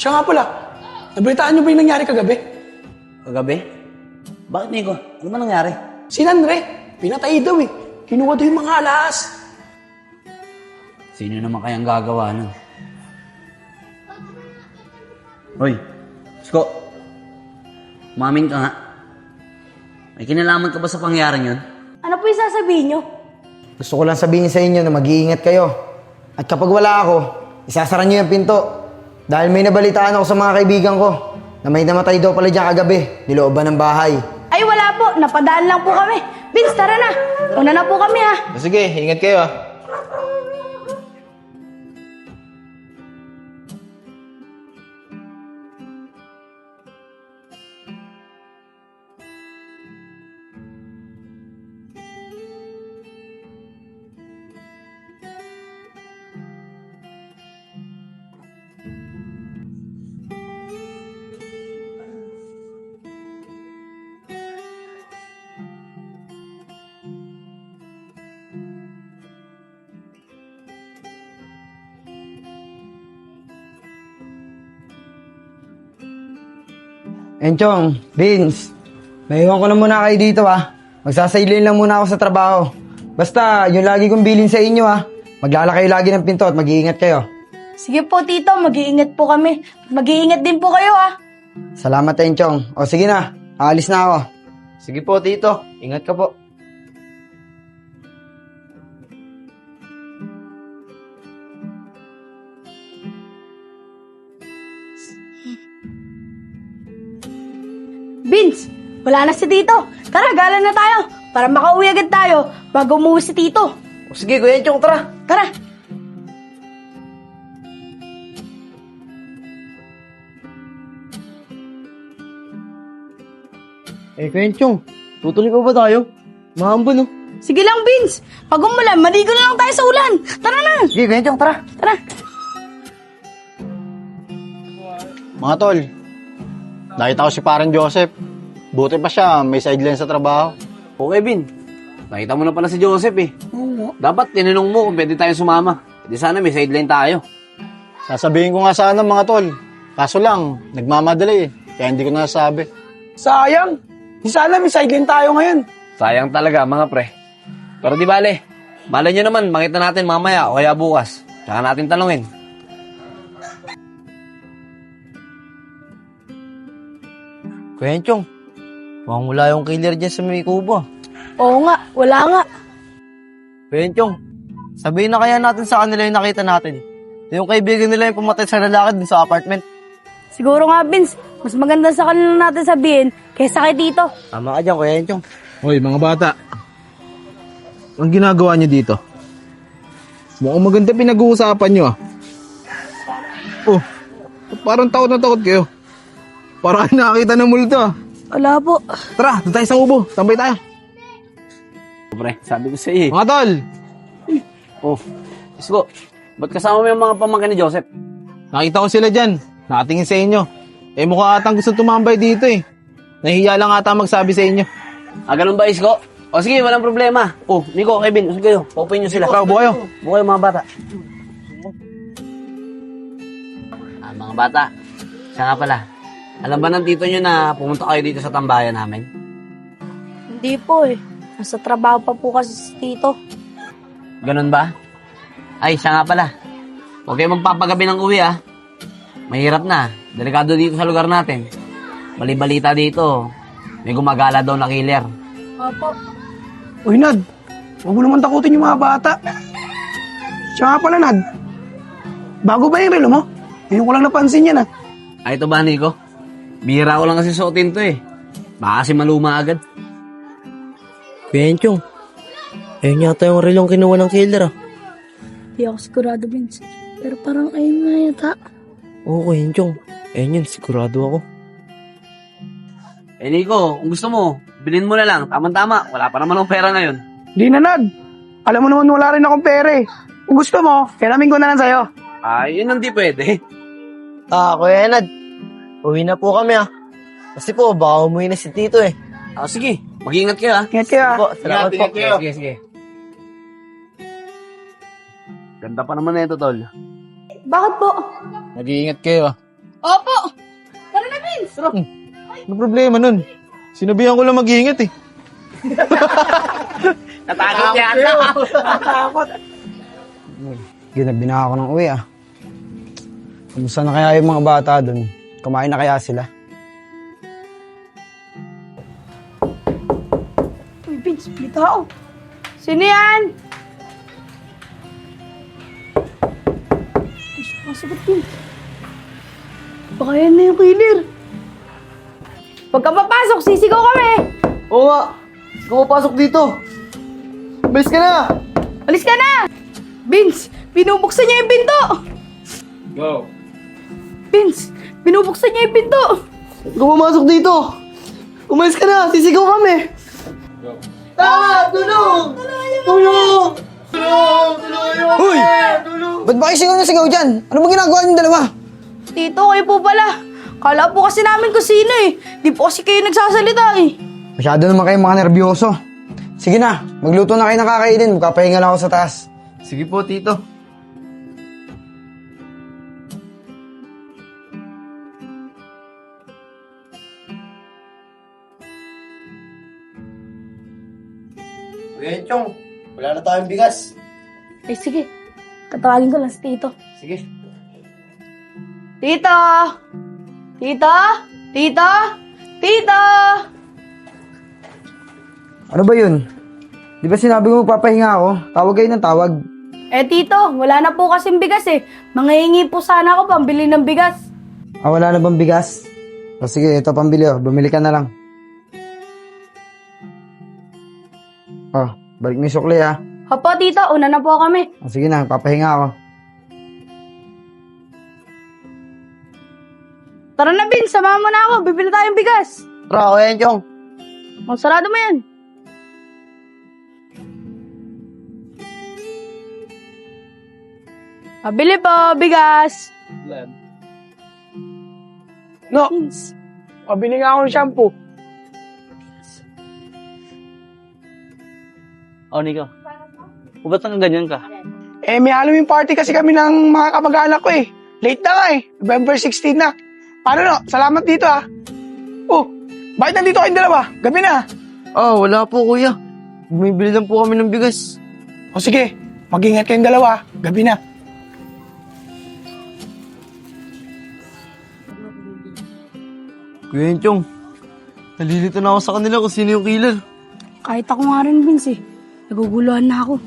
Siya nga pala, nabalitaan niyo ba yung nangyari kagabi? Kagabi? Bakit, Nico? Ano ba nangyari? Si Andre, pinatay daw eh. Kinuha daw yung mga alas. Sino naman kayang gagawa nun? Hoy, Isko. Umamin ka nga. May kinalaman ka ba sa pangyaring yun? Ano po yung sasabihin nyo? Gusto ko lang sabihin sa inyo na mag-iingat kayo. At kapag wala ako, isasara niyo yung pinto. Dahil may nabalitaan ako sa mga kaibigan ko na may namatay daw pala dyan kagabi, nilooban ng bahay. Ay wala po, napadaan lang po kami. Vince, tara na. Una na po kami ha. Sige, ingat kayo ah. Enchong, Vince, naiwan ko na muna kayo dito Magsasideline lang muna ako sa trabaho. Basta, yung lagi kong bilin sa inyo maglalakay lagi ng pinto at mag-iingat kayo. Sige po tito, mag-iingat po kami. Mag-iingat din po kayo ha. Salamat, Enchong. O sige na, aalis na ako. Sige po, Tito. Ingat ka po. Vince, wala na si tito. Tara, gala na tayo. Para makauwi agad tayo bago umuwi si tito. O sige, Kuya Enchong, tara. Tara. Kuya Enchong, tutuloy pa ba tayo? Mahambon, no? Sige lang Vince. Pag umulan, maligo na lang tayo sa ulan. Tara na. Sige, Kuya Enchong, tara. Tara. Mga tol, nakita ko si parang Joseph. Buti pa siya, may sideline sa trabaho. Okay, Bin. Nakita mo na pala si Joseph eh. Dapat tinanong mo kung pwede tayo sumama. Di sana may sideline tayo. Sasabihin ko nga sana mga tol. Kaso lang, nagmamadali kaya hindi ko nasabi. Sayang. Di sana may sideline tayo ngayon. Sayang talaga, mga pre. Pero di bale. Malay nyo naman, makita natin mamaya o kaya bukas. Tsaka natin tanungin. Kuya Enchong, mukhang wala yung killer dyan sa may kubo. Oo nga, wala nga. Kuya Enchong, sabihin na kaya natin sa kanila yung nakita natin. Yung kaibigan nila yung pumatay sa lalaki dun sa apartment. Siguro nga Vince, mas maganda sa kanila natin sabihin kaysa kay tito. Tama ka dyan, Kuya Enchong. Hoy, mga bata. Ang ginagawa niyo dito? Mukhang maganda pinag-uusapan niyo Oh, parang takot na takot kayo. Parang nakakita ng multo Wala po. Tara, doon tayo sa ubo. Tambay tayo. Pre, sabi ko sa iyo. Mga tol, Oh, Isko, ba't kasama mo yung mga pamangkin ni Joseph? nakita ko sila dyan. Nakatingin sa inyo. Mukha atang gusto tumambay dito Nahihiya lang ata magsabi sa inyo. Ah, ganun ba, Isko? O sige, walang problema. Oh, Nico, Kevin, usap kayo. Paupuin nyo sila. Tara, ubo kayo. Ubo kayo, mga bata. Mga bata, siya nga pala. Alam ba ng tito nyo na pumunta kayo dito sa tambayan namin? Hindi po Nasa trabaho pa po kasi si tito. Ganun ba? Ay, siya nga pala. Huwag kayo magpapagabi ng uwi, Mahirap na. Delikado dito sa lugar natin. Bali-balita dito. May gumagala daw na killer. Opo. Uy, Nad. Huwag mo naman takutin yung mga bata. Siya nga pala, Nad. Bago ba yung relo mo? Ngayon ko lang napansin yan, Ay, ito ba, Nico? Bihira ko lang kasi suotin to, Baka kasi maluma agad. Kuya Enchong, ayun yata yung relong kinuha ng killer, Hindi ako sigurado Vince. Pero parang ayun nga yata. Oo, Kuya Enchong. Ayun yun, sigurado ako. Nico, kung gusto mo, bilhin mo na lang. Tama-tama. Wala pa naman akong pera ngayon. Di na, Nad. Alam mo naman wala rin akong pera Kung gusto mo, kailamin ko na lang sa'yo. Ay, yun hindi pwede. Kuya Enad, uwi na po kami Kasi po, baka umuwi na si Tito Ah, sige. Mag-iingat kayo, Ingat kayo, Po, salamat po. Sige. Ganda pa naman na ito, tol. Bakit po? Mag-iingat kayo Opo! Tara na, Vince! Ano problema nun? Sinabihan ko lang mag-iingat eh. Natakot yata. Ginabi na ako ng uwi ah. Kumusta na kaya yung mga bata doon? Kumain na kaya sila? Uy, Vince, may tao. Sino yan? Masagot, Vince. Baka yan na yung killer. Pagka papasok, sisigaw kami. Oo nga. Ikaw papasok dito. Bilis ka na! Alis ka na! Vince, binubuksan niya yung pinto! Go. Vince, binubuksan niya yung pinto! Ikaw pumasok dito. Umalis ka na. Sisigaw kami. Tama! Tulong! Tulong! Hoy! Ba't ba kayo sigaw na sigaw dyan? Ano ba ginagawa niyong dalawa? Tito, kayo po pala. Kala po kasi namin kung sino eh. Di po kasi kayo nagsasalita eh. Masyado naman kayong mga nervyoso. Sige na, magluto na kayo ng kakainin. Magpapahinga lang ako sa taas. Sige po, Tito. Kuya Chong, wala na tayong bigas. Eh sige, tatawagin ko lang si Tito. Sige. Tito! Tito! Tito! Tito! Ano ba yun? Di ba sinabi mo magpapahinga ako? Tawag kayo ng tawag. Eh Tito, wala na po kasing bigas eh. Manghihingi po sana ako pambili ng bigas. Ah, wala na bang bigas? O sige, ito pambili oh. Bumili ka na lang. Oh, balik mo yung sukli ah. Opo Tito, una na po kami. O, sige na, papahinga ako. Tara na Bin, samahan mo na ako. Bibili tayong bigas. Tara, Kuya Chong. O, sarado mo yan. Pabili po, bigas. No, pabili nga ako ng shampoo. O, Nico. O, ba't nang ganyan ka? Eh, may Halloween party kasi kami ng mga kamag-anak ko eh. Late na nga eh. November 16 na. Paano no? Salamat dito ah. Oh, bakit nandito kayong dalawa? Gabi na. Ah, wala po, Kuya. Bumibili lang po kami ng bigas. O sige, mag-ingat kayong dalawa. Gabi na. Kuya Chong, nalilito na ako sa kanila kung sino yung killer. Kahit ako nga rin, Vince eh. Naguguluhan na ako.